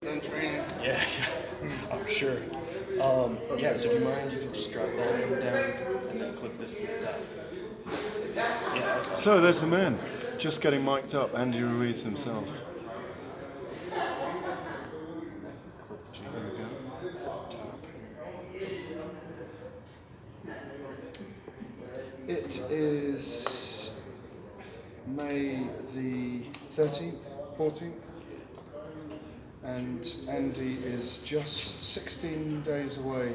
Done training. Yeah, I'm sure. Yeah, so do you mind? You can just drop that in down and then clip this to the top. Yeah, So there's the man, just getting mic'd up, Andy Ruiz himself. There we go. It is May the 13th, 14th, and Andy is just 16 days away,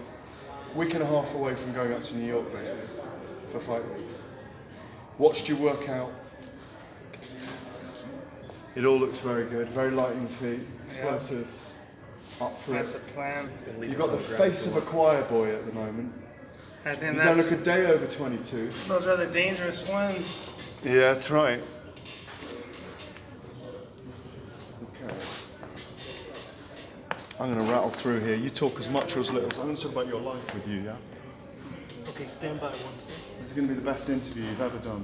week and a half away from going up to New York basically for fight week. Watched you work out. It all looks very good, very light in the feet, explosive, up for That's it. a plan. You've got the face of a choir boy at the moment. I think You don't look a day over 22. those are the dangerous ones. Yeah, that's right. Okay. I'm going to rattle through here. You talk as much or as little. I'm going to talk about your life with you, yeah? Okay, stand by 1 second. This is going to be the best interview you've ever done.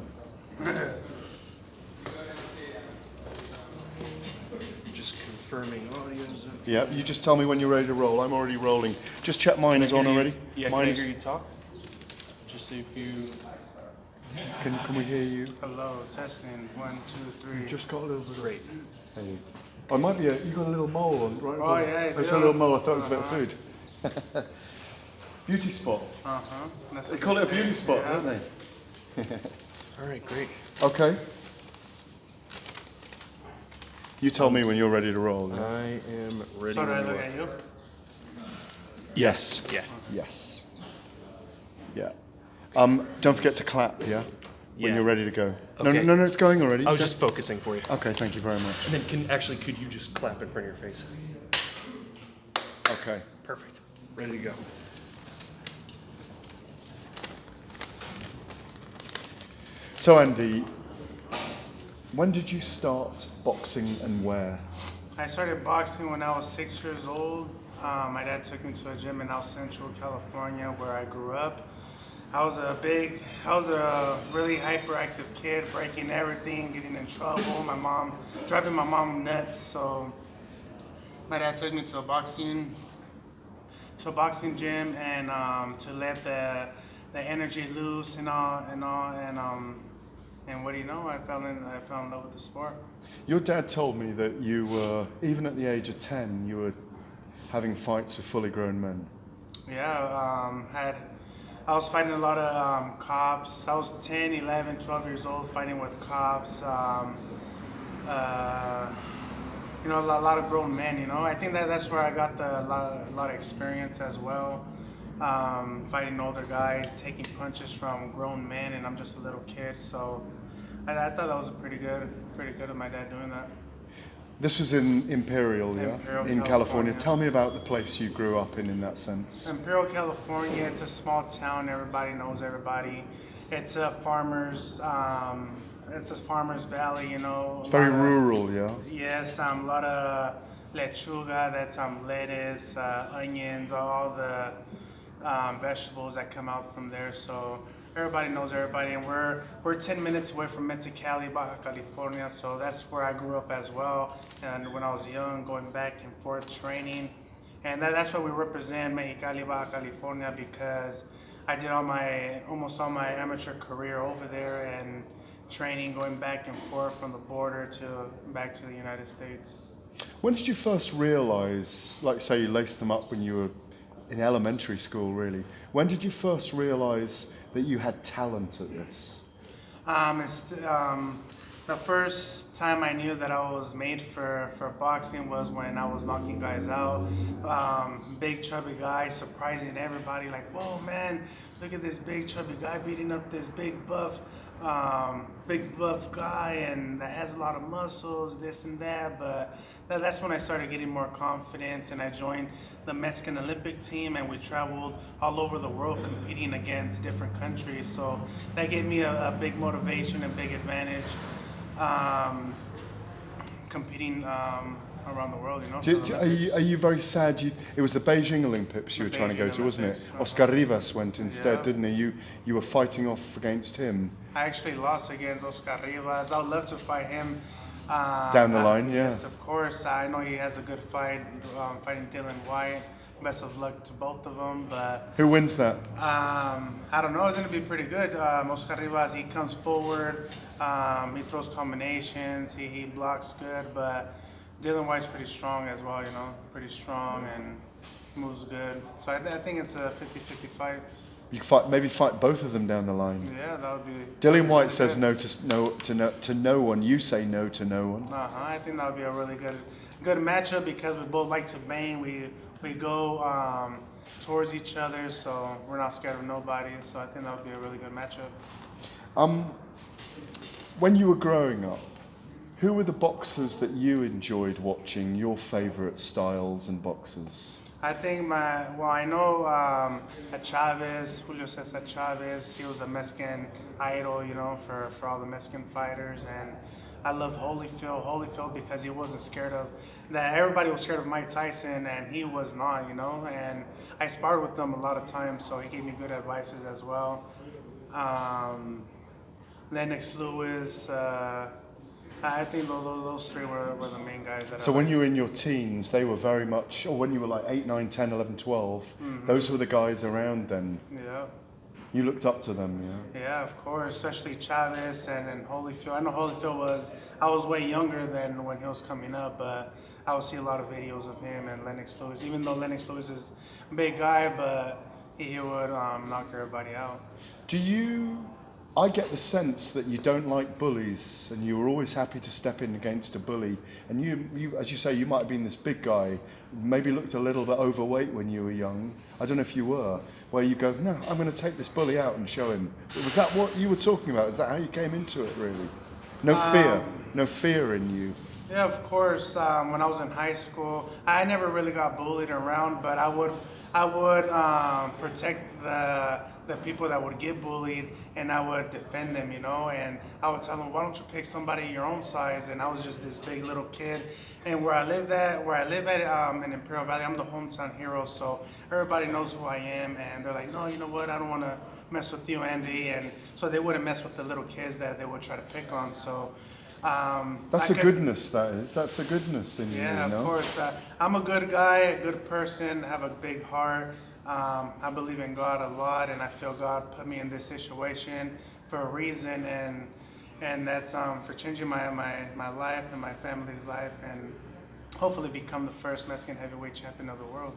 Just confirming audios. Yeah, you just tell me when you're ready to roll. I'm already rolling. Just check mine is on already. Yeah, mine can I is. hear you talk? Just see if you... Can we hear you? Hello, testing. 1, 2, 3. You just got a little bit. Great. Hey. Oh, it might be you got a little mole on, right? Oh, yeah, I I saw a do. little mole. I thought it was about food. Beauty spot. That's They what call it a say. beauty spot, Yeah. don't they? All right, great. Okay. You tell me when you're ready to roll. Yeah? I am ready. So do I when you look are. at you? Yes. Yeah. Yes. Yeah. Don't forget to clap, yeah? When Yeah. you're ready to go. Okay. No, it's going already. I was just focusing for you. Okay, thank you very much. And then could you just clap in front of your face? Okay. Perfect. Ready to go. So Andy, when did you start boxing and where? I started boxing when I was 6 years old. My dad took me to a gym in South Central California where I grew up. I was a really hyperactive kid, breaking everything, getting in trouble. Driving my mom nuts. So my dad took me to a boxing gym and to let the energy loose and what do you know? I fell in love with the sport. Your dad told me that you were, even at the age of 10, you were having fights with fully grown men. Yeah, I was fighting a lot of cops. I was 10, 11, 12 years old fighting with cops. A lot of grown men, I think that's where I got a lot of experience as well. Fighting older guys, taking punches from grown men, and I'm just a little kid, so I thought that was pretty good of my dad doing that. This was in Imperial, yeah? Imperial, in California. California. Tell me about the place you grew up in that sense. Imperial, California, it's a small town, everybody knows everybody. It's a farmer's valley, It's very rural, yeah? Yes, a lot of lechuga, that's lettuce, onions, all the vegetables that come out from there. So everybody knows everybody, and we're 10 minutes away from Mexicali, Baja California. So that's where I grew up as well. And when I was young, going back and forth training, and that's why we represent Mexicali, Baja California, because I did almost all my amateur career over there and training, going back and forth from the border back to the United States. When did you first realize, like say you laced them up when you were in elementary school really, when did you first realize that you had talent at this? The first time I knew that I was made for boxing was when I was knocking guys out. Big chubby guy, surprising everybody, like, whoa man, look at this big chubby guy beating up this big buff guy, and that has a lot of muscles, this and that. But that's when I started getting more confidence, and I joined the Mexican Olympic team, and we traveled all over the world competing against different countries. So that gave me a big motivation, a big advantage, competing around the world. Are you very sad? It was the Beijing Olympics you were trying to go to, wasn't it? Oscar Rivas went instead, didn't he? You were fighting off against him. I actually lost against Oscar Rivas. I would love to fight him. Down the line, yeah. Yes, of course. I know he has a good fight, fighting Dylan White. Best of luck to both of them. But Who wins that? I don't know. It's going to be pretty good. Oscar Rivas, he comes forward. He throws combinations. He blocks good. But Dylan White's pretty strong as well, you know. Pretty strong and moves good. So I think it's a 50-50 fight. You could maybe fight both of them down the line. Yeah, that would be. Dylan White really says good. to no one. You say no to no one. I think that would be a really good matchup because we both like to bang. We go towards each other, so we're not scared of nobody. So I think that would be a really good matchup. When you were growing up, who were the boxers that you enjoyed watching? Your favourite styles and boxers? I think I know Chavez, Julio Cesar Chavez. He was a Mexican idol, you know, for all the Mexican fighters, and I loved Holyfield because he wasn't scared of that. Everybody was scared of Mike Tyson, and he was not, you know. And I sparred with him a lot of times, so he gave me good advices as well. Lennox Lewis. I think those three were the main guys. So when you were in your teens, they were very much, or when you were like 8, 9, 10, 11, 12, those were the guys around then. Yeah. You looked up to them, yeah? Yeah, of course, especially Chavez and Holyfield. I know Holyfield I was way younger than when he was coming up, but I would see a lot of videos of him and Lennox Lewis, even though Lennox Lewis is a big guy, but he would knock everybody out. I get the sense that you don't like bullies, and you were always happy to step in against a bully. And you, as you say, you might have been this big guy, maybe looked a little bit overweight when you were young. I don't know if you were, where you go, no, I'm going to take this bully out and show him. Was that what you were talking about? Is that how you came into it, really? No fear in you. Yeah, of course. When I was in high school, I never really got bullied around, but I would protect the people that would get bullied, and I would defend them, you know, and I would tell them, why don't you pick somebody your own size? And I was just this big little kid, and where I live at in Imperial Valley, I'm the hometown hero, so everybody knows who I am, and they're like, no, you know what, I don't want to mess with you, Andy, and so they wouldn't mess with the little kids that they would try to pick on. So that's the goodness, that is. That's the goodness in you, yeah, you know? of course. I'm a good guy, a good person, have a big heart. I believe in God a lot, and I feel God put me in this situation for a reason, and that's for changing my life and my family's life, and hopefully become the first Mexican heavyweight champion of the world.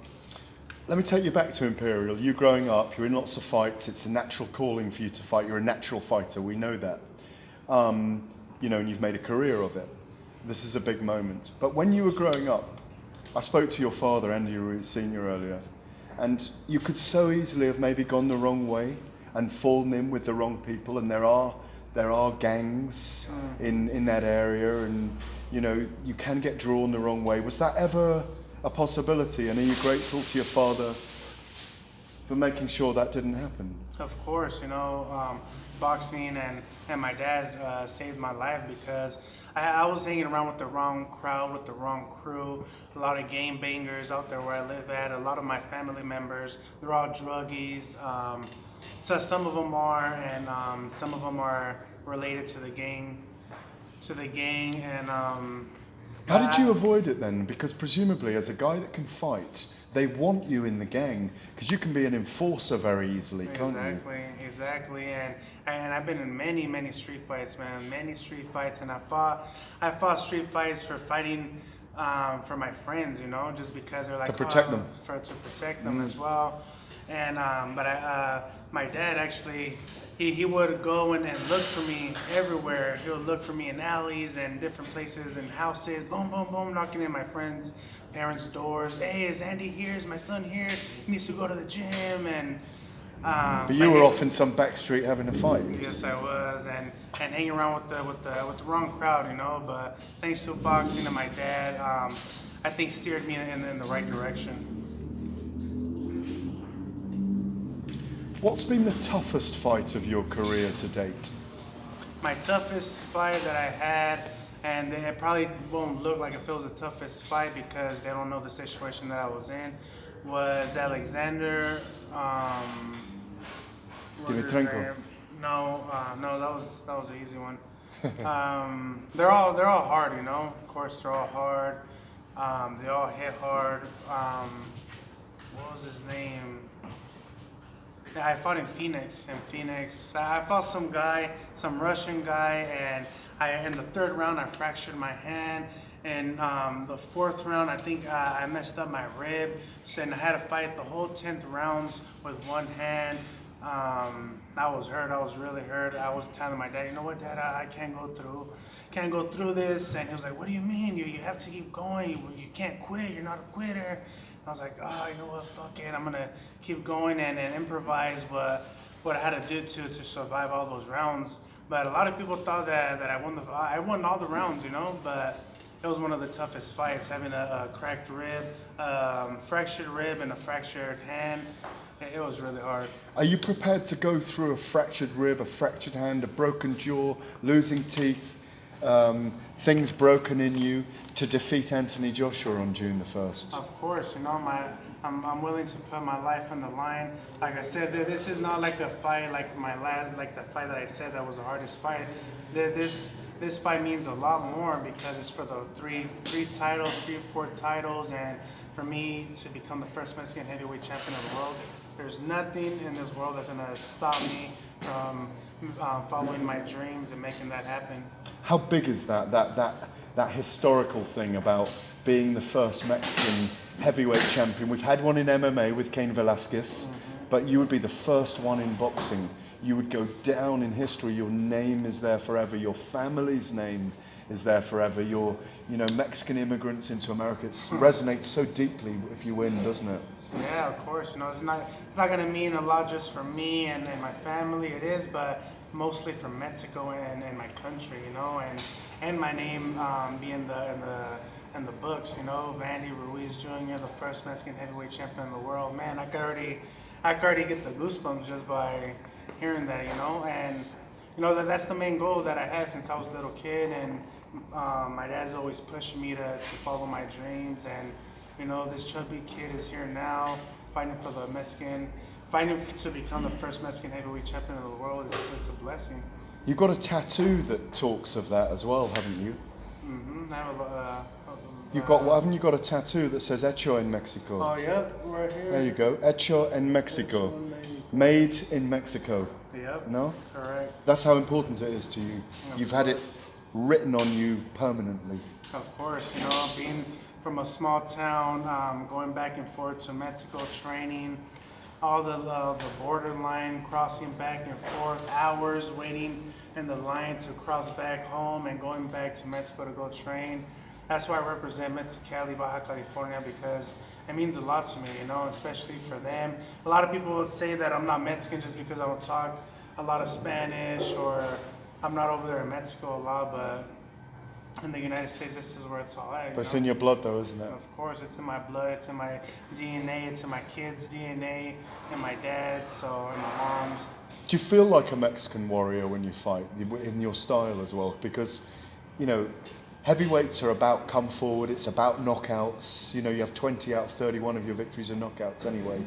Let me take you back to Imperial. You growing up, you're in lots of fights. It's a natural calling for you to fight. You're a natural fighter. We know that. You know, and you've made a career of it. This is a big moment. But when you were growing up, I spoke to your father, Andy Ruiz Sr., earlier, and you could so easily have maybe gone the wrong way and fallen in with the wrong people. And there are gangs in that area, and you know you can get drawn the wrong way. Was that ever a possibility? And are you grateful to your father for making sure that didn't happen? Of course, you know, boxing and my dad saved my life because I was hanging around with the wrong crowd, with the wrong crew, a lot of game bangers out there where I live at. A lot of my family members, they're all druggies. So some of them are, and some of them are related to the gang. And how did you avoid it then? Because presumably, as a guy that can fight, they want you in the gang because you can be an enforcer very easily, can't you? Exactly. And I've been in many street fights, man. Many street fights, and I fought street fights for fighting for my friends, you know, just because they're like to protect them. To protect them as well. And but my dad actually. He would go and look for me everywhere. He would look for me in alleys and different places and houses. Boom, boom, boom, knocking in my friends' parents' doors. Hey, is Andy here? Is my son here? He needs to go to the gym. And but you were off in some back street having a fight. Yes, I was, and hanging around with the wrong crowd, you know. But thanks to boxing and my dad, I think steered me in the right direction. What's been the toughest fight of your career to date? My toughest fight that I had, and it probably won't look like it was the toughest fight because they don't know the situation that I was in, was Alexander. Dimitrenko. No, that was an easy one. They're all hard, you know. Of course, they're all hard. They all hit hard. What was his name? Yeah, I fought in Phoenix. I fought some Russian guy, and in the third round I fractured my hand. And the fourth round, I think I messed up my rib. So then I had to fight the whole 10th rounds with one hand. I was hurt. I was really hurt. I was telling my dad, you know what, Dad, I can't go through this. And he was like, what do you mean? You have to keep going. You can't quit. You're not a quitter. I was like, oh, you know what, fuck it. I'm gonna keep going and improvise what I had to do to survive all those rounds. But a lot of people thought that I won all the rounds, you know. But it was one of the toughest fights, having a cracked rib, fractured rib, and a fractured hand. It was really hard. Are you prepared to go through a fractured rib, a fractured hand, a broken jaw, losing teeth, things broken in you to defeat Anthony Joshua on June the 1st? Of course, you know, I'm willing to put my life on the line. Like I said, this is not like a fight like the fight that I said that was the hardest fight. This fight means a lot more because it's for the three or four titles, and for me to become the first Mexican heavyweight champion of the world. There's nothing in this world that's gonna stop me from following my dreams and making that happen. How big is that historical thing about being the first Mexican heavyweight champion? We've had one in MMA with Cain Velasquez, but you would be the first one in boxing. You would go down in history. Your name is there forever. Your family's name is there forever. Your, Mexican immigrants into America. It resonates so deeply if you win, doesn't it? Yeah, of course. You know, it's not gonna mean a lot just for me and my family. It is, but mostly for Mexico and my country. You know, and my name being in the books. You know, Vandy Ruiz Jr., the first Mexican heavyweight champion in the world. Man, I could already get the goosebumps just by hearing that, you know. And that's the main goal that I had since I was a little kid, and my dad's always pushing me to follow my dreams. And this chubby kid is here now fighting to become the first Mexican heavyweight champion of the world. It's a blessing. You've got a tattoo that talks of that as well, haven't you? I have Haven't you got a tattoo that says "Hecho en Mexico"? Oh, yep, right here. There you go, "Hecho en Mexico," made in Mexico. Yep. No? Correct. That's how important it is to you. You've had it written on you permanently. Of course, being from a small town, going back and forth to Mexico, training, all the borderline crossing back and forth, hours waiting in the line to cross back home and going back to Mexico to go train. That's why I represent Mexicali, Baja California, because it means a lot to me, especially for them. A lot of people would say that I'm not Mexican just because I don't talk a lot of Spanish, or I'm not over there in Mexico a lot, but in the United States, this is where it's all at. But it's in your blood though, isn't it? Of course, it's in my blood, it's in my DNA, it's in my kids' DNA, and my dad's, and my mom's. Do you feel like a Mexican warrior when you fight, in your style as well? Because, heavyweights are about come forward, it's about knockouts. You have 20 out of 31 of your victories are knockouts anyway.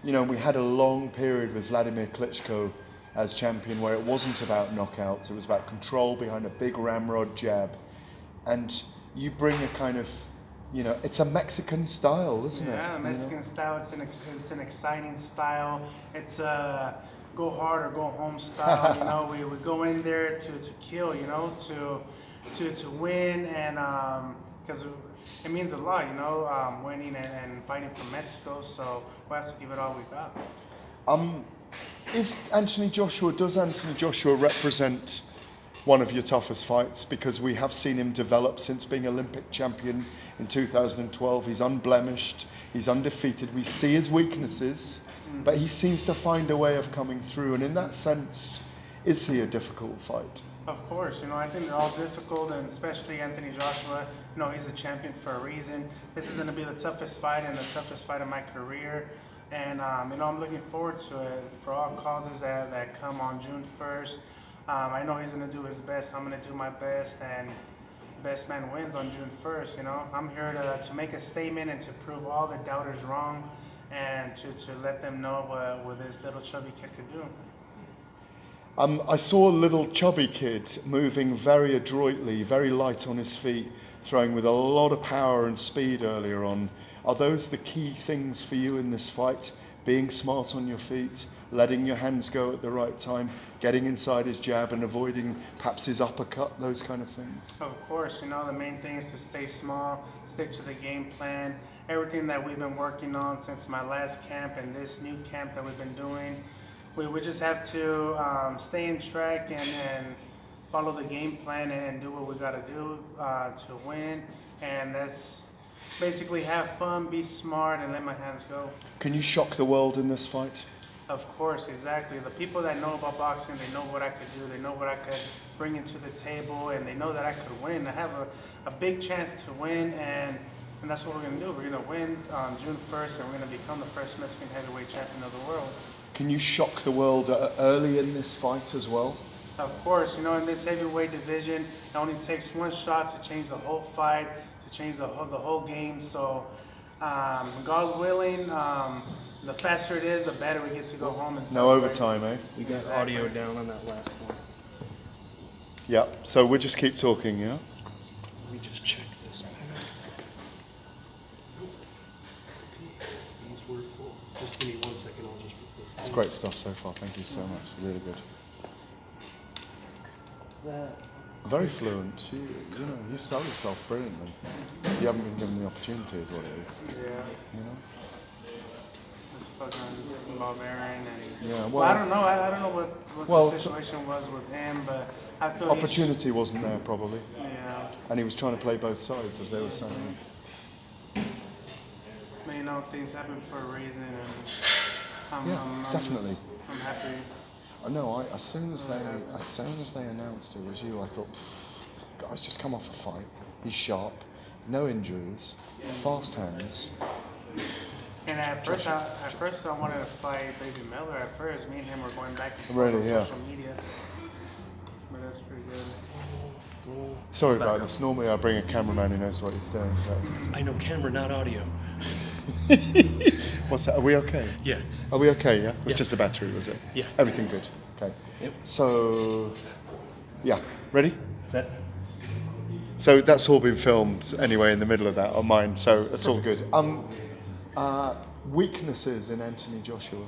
We had a long period with Vladimir Klitschko as champion where it wasn't about knockouts, it was about control behind a big ramrod jab. And you bring a kind of, it's a Mexican style, isn't it? Yeah, the Mexican style, it's an exciting style. It's a go hard or go home style. We go in there to kill, to win, and because it means a lot, winning and fighting for Mexico. So we have to give it all we got. Does Anthony Joshua represent one of your toughest fights? Because we have seen him develop since being Olympic champion in 2012. He's unblemished, he's undefeated. We see his weaknesses, but he seems to find a way of coming through. And in that sense, is he a difficult fight? Of course, I think they're all difficult, and especially Anthony Joshua. He's a champion for a reason. This is going to be the toughest fight and the toughest fight of my career. And, I'm looking forward to it for all causes that come on June 1st. I know he's going to do his best. I'm going to do my best, and best man wins on June 1st. I'm here to make a statement and to prove all the doubters wrong, and to let them know what this little chubby kid could do. I saw a little chubby kid moving very adroitly, very light on his feet, throwing with a lot of power and speed earlier on. Are those the key things for you in this fight? Being smart on your feet, letting your hands go at the right time, getting inside his jab and avoiding perhaps his uppercut, those kind of things? Of course, the main thing is to stay small, stick to the game plan. Everything that we've been working on since my last camp and this new camp that we've been doing, we just have to stay in track and follow the game plan and do what we got to do to win. And that's basically have fun, be smart, and let my hands go. Can you shock the world in this fight? Of course, exactly. The people that know about boxing, they know what I could do, they know what I could bring into the table, and they know that I could win. I have a big chance to win, and that's what we're going to do. We're going to win on June 1st, and we're going to become the first Mexican heavyweight champion of the world. Can you shock the world early in this fight as well? Of course, in this heavyweight division, it only takes one shot to change the whole fight, to change the whole game. So, God willing, the faster it is, the better we get to go home and celebrate. No overtime, eh? We got audio down on that last one. Yeah, so we'll just keep talking, yeah? Let me just check this back. These were full. Just give me 1 second, I'll just put this. It's great stuff so far, thank you so much, really good. Very fluent, you sell yourself brilliantly. You haven't been given the opportunity is what it is. Yeah. This fucking barbarian and Yeah, well, I don't know. I don't know what the situation was with him, but I feel opportunity wasn't there probably. Yeah. And he was trying to play both sides, as they were saying. But things happen for a reason, and definitely. I'm happy. No, as soon as they announced it was you, I thought, guy's just come off a fight. He's sharp, no injuries, fast hands. And at first I wanted to fight Baby Miller. At first, me and him were going back and forth Really, on yeah. social media. But that's pretty good. Sorry about this. Normally I bring a cameraman who knows what he's doing. I know camera, not audio. What's that? Are we okay? Yeah. Are we okay, yeah? It was Yeah. just a battery, was it? Yeah. Everything good? Okay. Yep. So, yeah. Ready? Set. So that's all been filmed anyway in the middle of that on mine, so it's all good. Weaknesses in Anthony Joshua.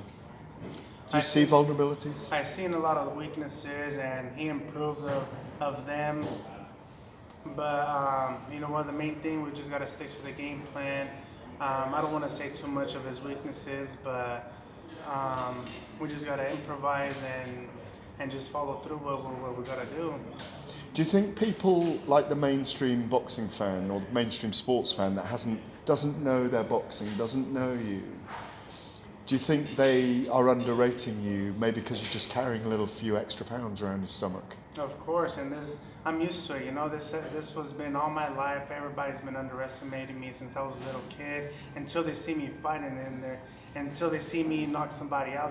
Do you see vulnerabilities? I've seen a lot of the weaknesses, and he improved of them. But you know what? The main thing, we just got to stick to the game plan. I don't want to say too much of his weaknesses, but we just got to improvise and just follow through what we got to do. Do you think people like the mainstream boxing fan or the mainstream sports fan that doesn't know their boxing, doesn't know you, do you think they are underrating you maybe because you're just carrying a little few extra pounds around your stomach? Of course, and I'm used to it. This has been all my life. Everybody's been underestimating me since I was a little kid until they see me fighting until they see me knock somebody out.